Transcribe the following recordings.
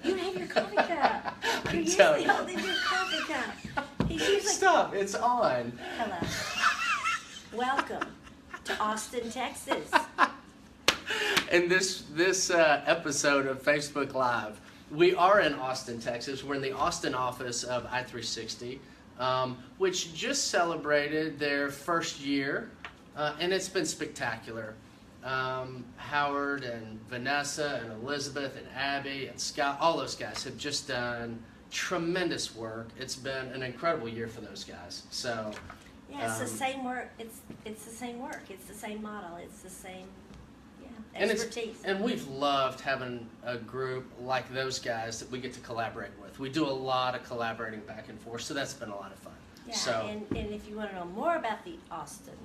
You have your coffee cup. You're telling usually you. holding your coffee cup. He's usually... Stop, it's on. Hello. Welcome to Austin, Texas. In this episode of Facebook Live, we are in Austin, Texas. We're in the Austin office of i360, which just celebrated their first year, and it's been spectacular. Howard and Vanessa and Elizabeth and Abby and Scott, all those guys have just done tremendous work. It's been an incredible year for those guys. So yeah, it's the same work. It's the same work. It's the same model. It's the same expertise. And we've loved having a group like those guys that we get to collaborate with. We do a lot of collaborating back and forth, so that's been a lot of fun. Yeah, so, and if you want to know more about the Austin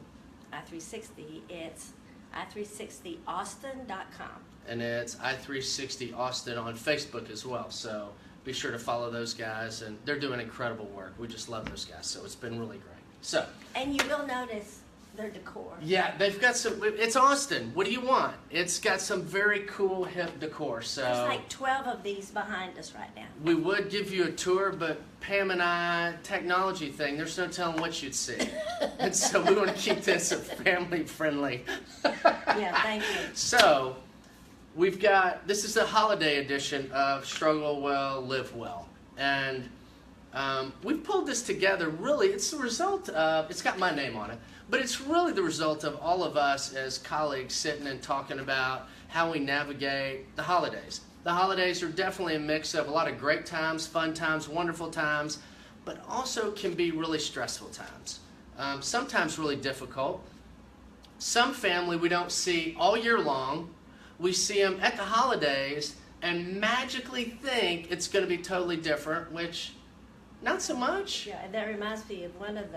i360, it's i360austin.com. And it's i360 Austin on Facebook as well. So be sure to follow those guys, and they're doing incredible work. We just love those guys, so it's been really great. So, and you will notice their decor. Yeah, they've got some. It's Austin. What do you want? It's got some very cool hip decor. So there's like 12 of these behind us right now. We would give you a tour, but Pam and I, technology thing, there's no telling what you'd see. And so we want to keep this a family friendly. Yeah, thank you. So we've got, this is the holiday edition of Struggle Well, Live Well. And we've pulled this together, really, it's the result of, it's got my name on it, but it's really the result of all of us as colleagues sitting and talking about how we navigate the holidays. The holidays are definitely a mix of a lot of great times, fun times, wonderful times, but also can be really stressful times. Sometimes really difficult. Some family we don't see all year long. We see them at the holidays and magically think it's going to be totally different, which not so much. Yeah, and that reminds me of one of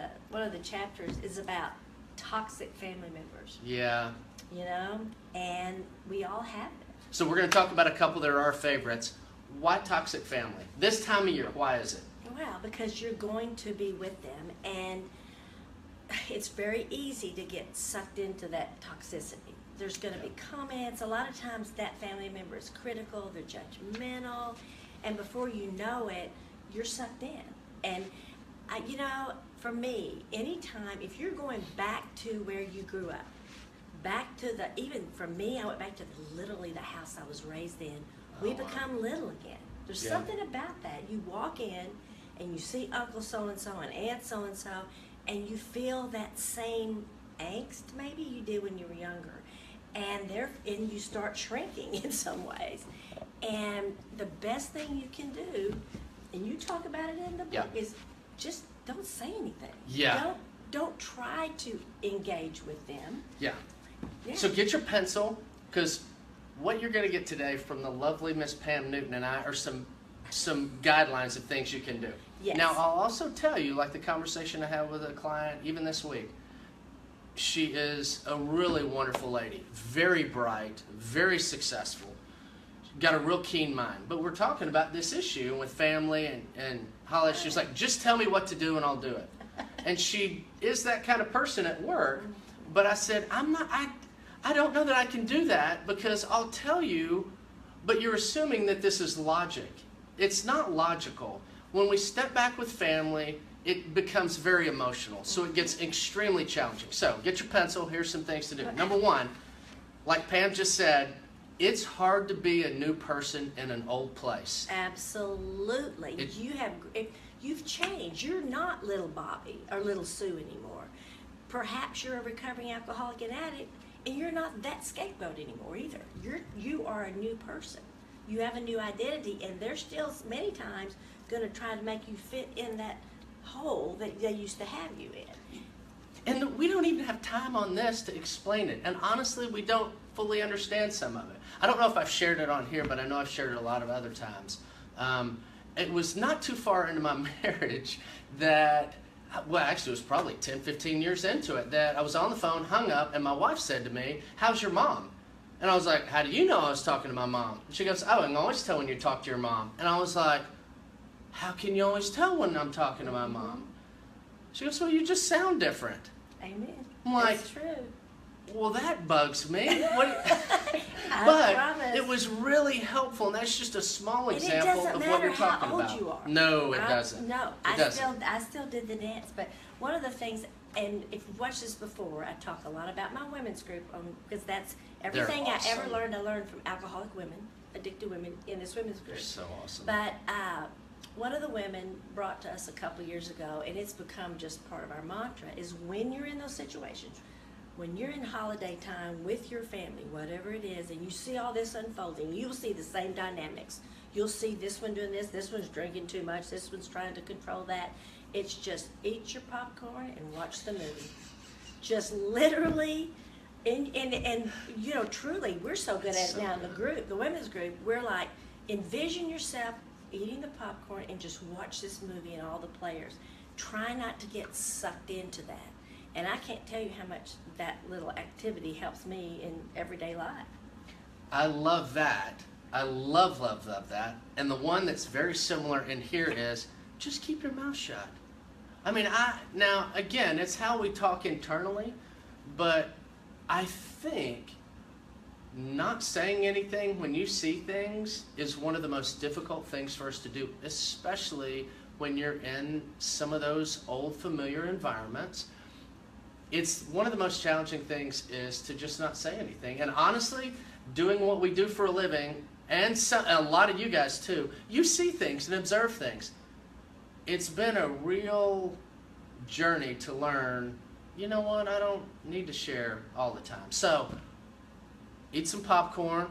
the chapters is about toxic family members. Yeah. You know, and we all have it. So we're going to talk about a couple that are our favorites. Why toxic family? This time of year, why is it? Well, because you're going to be with them, and it's very easy to get sucked into that toxicity. There's going to be comments. A lot of times that family member is critical, they're judgmental, and before you know it, you're sucked in. And you know, for me, anytime, if you're going back to where you grew up, back to even for me, I went back to literally the house I was raised in. We become little again. There's something about that. You walk in and you see Uncle so-and-so and Aunt so-and-so, and you feel that same angst maybe you did when you were younger. And you start shrinking in some ways. And the best thing you can do, and you talk about it in the book, is just don't say anything. Yeah. Don't try to engage with them. Yeah. So get your pencil, because what you're going to get today from the lovely Miss Pam Newton and I are some guidelines of things you can do. Yes. Now, I'll also tell you, like the conversation I had with a client even this week, she is a really wonderful lady, very bright, very successful, got a real keen mind. But we're talking about this issue with family and holidays. She's like, just tell me what to do and I'll do it. And she is that kind of person at work. But I said, I don't know that I can do that, because I'll tell you, but you're assuming that this is logic. It's not logical. When we step back with family, it becomes very emotional. So it gets extremely challenging. So get your pencil. Here's some things to do. Number one, like Pam just said, it's hard to be a new person in an old place. Absolutely. You've changed. You're not little Bobby or little Sue anymore. Perhaps you're a recovering alcoholic and addict, and you're not that scapegoat anymore either. You are a new person. You have a new identity, and they're still many times going to try to make you fit in that hole that they used to have you in. And we don't even have time on this to explain it. And honestly, we don't fully understand some of it. I don't know if I've shared it on here, but I know I've shared it a lot of other times. It was not too far into my marriage that, well, actually it was probably 10, 15 years into it, that I was on the phone, hung up, and my wife said to me, "How's your mom?" And I was like, "How do you know I was talking to my mom?" And she goes, "Oh, I can always tell when you talk to your mom." And I was like, "How can you always tell when I'm talking to my mom?" She goes, "Well, you just sound different." Amen. I'm like, That's true. well, that bugs me. I But promise. it was really helpful, and that's just a small example of what you're talking how old about. you are. No, it doesn't. No, It doesn't. I still did the dance, but one of the things, and if you've watched this before, I talk a lot about my women's group, because that's everything I ever awesome. learned. I learned from alcoholic women, addicted women in this women's group. You're so awesome. But one of the women brought to us a couple years ago, and it's become just part of our mantra, is when you're in those situations, when you're in holiday time with your family, whatever it is, and you see all this unfolding, you'll see the same dynamics. You'll see this one doing this one's drinking too much, this one's trying to control that. It's just eat your popcorn and watch the movie. Just literally, and you know, truly, we're so good at it now in the group, the women's group, we're like, envision yourself eating the popcorn and just watch this movie and all the players. Try not to get sucked into that. And I can't tell you how much that little activity helps me in everyday life. I love that. I love that. And the one that's very similar in here is just keep your mouth shut. I mean, now, again, it's how we talk internally, but I think not saying anything when you see things is one of the most difficult things for us to do, especially when you're in some of those old familiar environments. It's one of the most challenging things is to just not say anything. And honestly, doing what we do for a living, and a lot of you guys too, you see things and observe things. It's been a real journey to learn, you know what, I don't need to share all the time. So, eat some popcorn.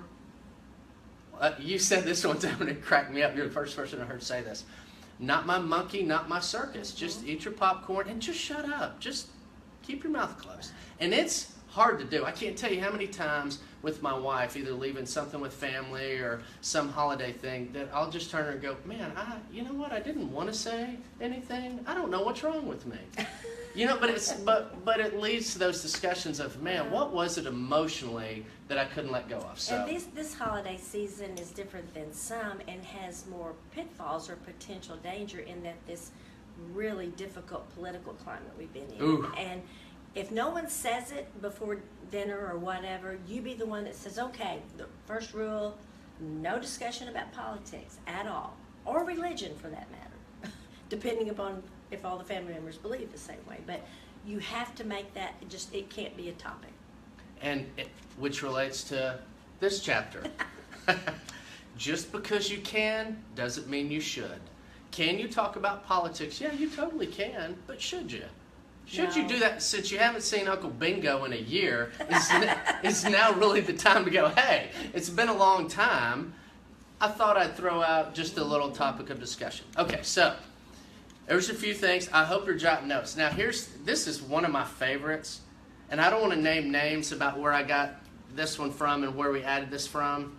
You said this one time and it cracked me up. You're the first person I heard say this. Not my monkey, not my circus. Just eat your popcorn and just shut up. Just keep your mouth closed. And it's hard to do. I can't tell you how many times with my wife, either leaving something with family or some holiday thing, that I'll just turn and go, man, you know what? I didn't want to say anything. I don't know what's wrong with me. You know, but it leads to those discussions of, man, what was it emotionally that I couldn't let go of? So And this holiday season is different than some and has more pitfalls or potential danger in that this really difficult political climate we've been in. Ooh. And if no one says it before dinner or whatever, you be the one that says, okay, the first rule, no discussion about politics at all, or religion for that matter, depending upon if all the family members believe the same way. But you have to make that, it can't be a topic. And which relates to this chapter. Just because you can doesn't mean you should. Can you talk about politics? Yeah, you totally can, but should you? Should you do that since you haven't seen Uncle Bingo in a year? Is now really the time to go, hey, it's been a long time. I thought I'd throw out just a little topic of discussion. Okay, so there's a few things. I hope you're jotting notes. Now, this is one of my favorites, and I don't want to name names about where I got this one from and where we added this from.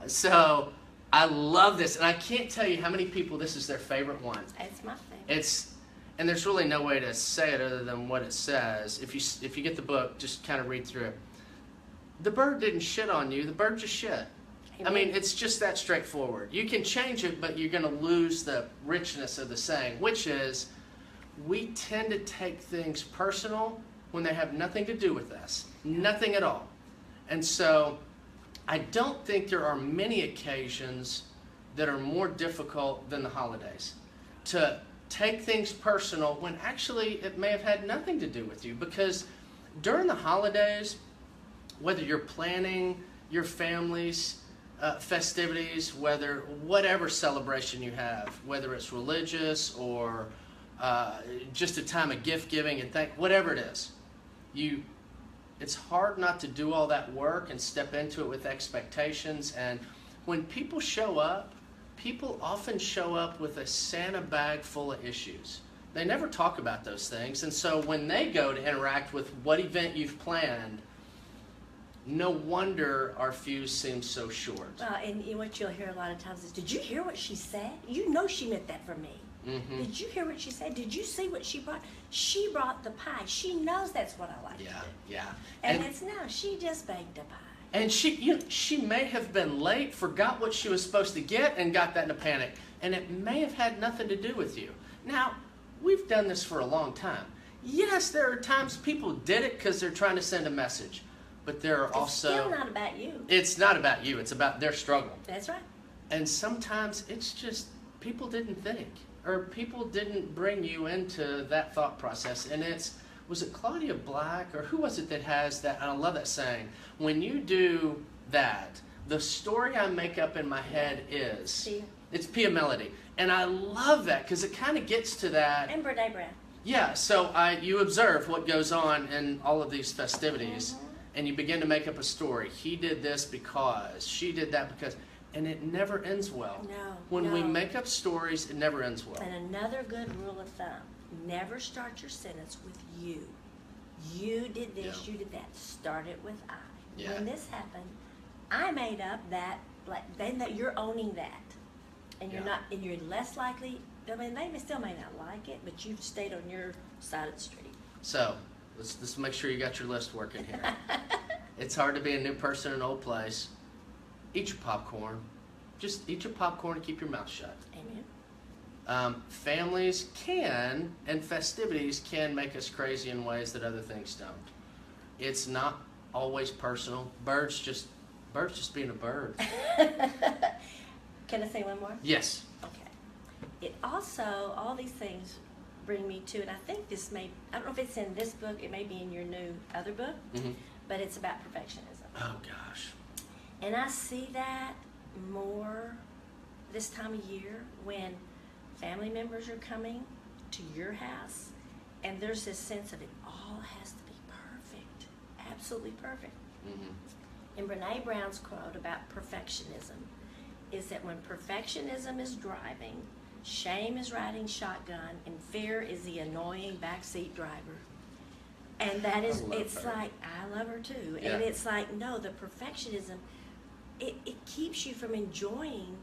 So I love this, and I can't tell you how many people this is their favorite one. It's my favorite. And there's really no way to say it other than what it says. If you get the book, just kind of read through it. The bird didn't shit on you. The bird just shit. Amen. I mean, it's just that straightforward. You can change it, but you're going to lose the richness of the saying, which is, we tend to take things personal when they have nothing to do with us. Nothing at all. And so I don't think there are many occasions that are more difficult than the holidays. To take things personal when actually it may have had nothing to do with you. Because during the holidays, whether you're planning your family's festivities, whatever celebration you have, whether it's religious or just a time of gift giving and whatever it is, it's hard not to do all that work and step into it with expectations. And when people show up, people often show up with a Santa bag full of issues. They never talk about those things. And so when they go to interact with what event you've planned, no wonder our fuse seems so short. And what you'll hear a lot of times is, did you hear what she said? You know she meant that for me. Mm-hmm. Did you hear what she said? Did you see what she brought? She brought the pie. She knows that's what I like to do. Yeah. And it's no, she just baked a pie. And she may have been late, forgot what she was supposed to get, and got that in a panic. And it may have had nothing to do with you. Now, we've done this for a long time. Yes, there are times people did it because they're trying to send a message, but there are also... It's still not about you. It's not about you. It's about their struggle. That's right. And sometimes it's just people didn't think, or people didn't bring you into that thought process. And was it Claudia Black, or who was it that has that? And I love that saying. When you do that, the story I make up in my head is... It's Pia Melody. And I love that because it kind of gets to that. And Brene Brown. Yeah, so you observe what goes on in all of these festivities, and you begin to make up a story. He did this because, she did that because, and it never ends well. No. When we make up stories, it never ends well. And another good rule of thumb, never start your sentence with you. You did this, you did that. Start it with I. Yeah. When this happened, I made up that, then that you're owning that. And you're not, and you're less likely, I mean, they still may not like it, but you've stayed on your side of the street. So, let's make sure you got your list working here. It's hard to be a new person in an old place. Eat your popcorn. Just eat your popcorn and keep your mouth shut. Amen. Families can, and festivities can make us crazy in ways that other things don't. It's not always personal. Birds just being a bird. Can I say one more? Yes. Okay. It also, all these things bring me to, and I think I don't know if it's in this book, it may be in your new other book, but it's about perfectionism. Oh, gosh. And I see that more this time of year when family members are coming to your house, and there's this sense of it all has to be perfect, absolutely perfect. And Brene Brown's quote about perfectionism is that when perfectionism is driving, shame is riding shotgun, and fear is the annoying backseat driver. And that is, it's her. Like, I love her too. Yeah. And it's like, no, the perfectionism, it keeps you from enjoying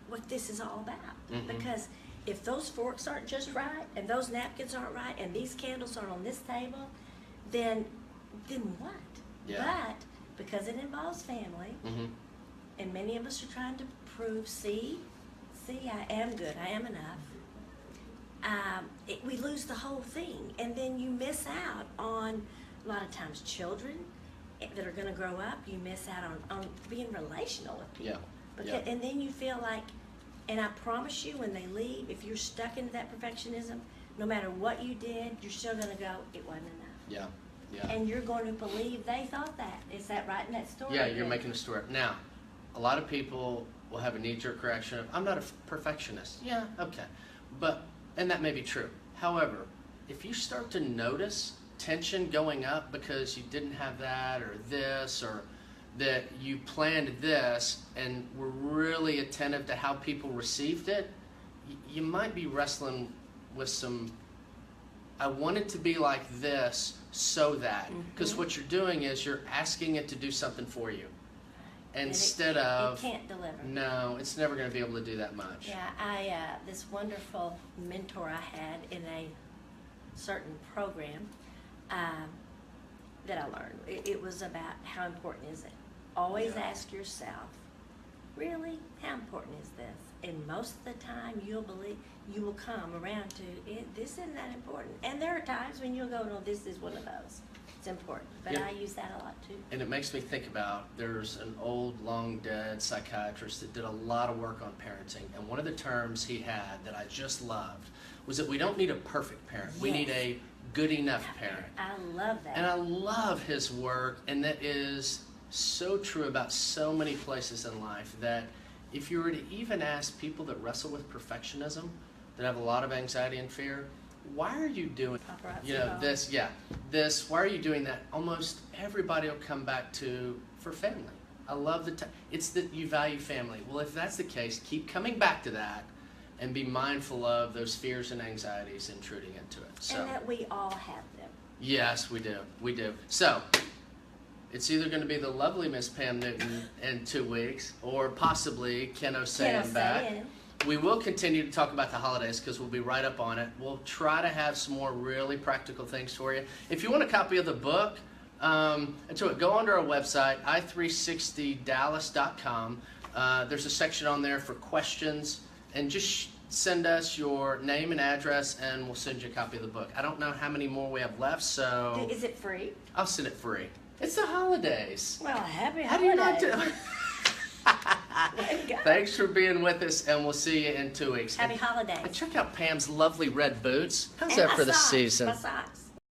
what this is all about. Because if those forks aren't just right, and those napkins aren't right, and these candles aren't on this table, then what? Yeah. But because it involves family, and many of us are trying to prove, see, I am good, I am enough. We lose the whole thing, and then you miss out on, a lot of times, children that are going to grow up. You miss out on being relational with people. And then you feel like, and I promise you, when they leave, if you're stuck into that perfectionism, no matter what you did, you're still going to go, it wasn't enough. And you're going to believe they thought that. Is that right in that story? Yeah, you're making a story. Now, a lot of people will have a knee-jerk reaction of, I'm not a perfectionist. Yeah, okay. And that may be true. However, if you start to notice tension going up because you didn't have that or this, or that you planned this and were really attentive to how people received it, you might be wrestling with some, I want it to be like this so that, because what you're doing is you're asking it to do something for you. Instead of, it can't deliver. No, it's never going to be able to do that much. Yeah, this wonderful mentor I had in a certain program that I learned. It was about how important is it. Always ask yourself, really, how important is this? And most of the time, you will come around to this isn't that important. And there are times when you'll go, no, this is one of those. It's important, but I use that a lot too. And it makes me think about, there's an old, long dead psychiatrist that did a lot of work on parenting, and one of the terms he had that I just loved was that we don't need a perfect parent. We need a good enough parent. I love that. And I love his work, and that is so true about so many places in life, that if you were to even ask people that wrestle with perfectionism, that have a lot of anxiety and fear, why are you doing this, why are you doing that? Almost everybody will come back to, for family. I love it's that you value family. Well, if that's the case, keep coming back to that and be mindful of those fears and anxieties intruding into it. So, and that we all have them. Yes, we do. So, it's either going to be the lovely Miss Pam Newton in 2 weeks, or possibly Ken Osayan back. We will continue to talk about the holidays because we'll be right up on it. We'll try to have some more really practical things for you. If you want a copy of the book, go onto our website, i360dallas.com. There's a section on there for questions, and just send us your name and address, and we'll send you a copy of the book. I don't know how many more we have left, so Is it free? I'll send it free. It's the holidays. Well, happy How do you not holidays. do? There you go. Thanks for being with us, and we'll see you in 2 weeks. Happy And holidays. check out Pam's lovely red boots. How's And that my for the socks, season? My socks.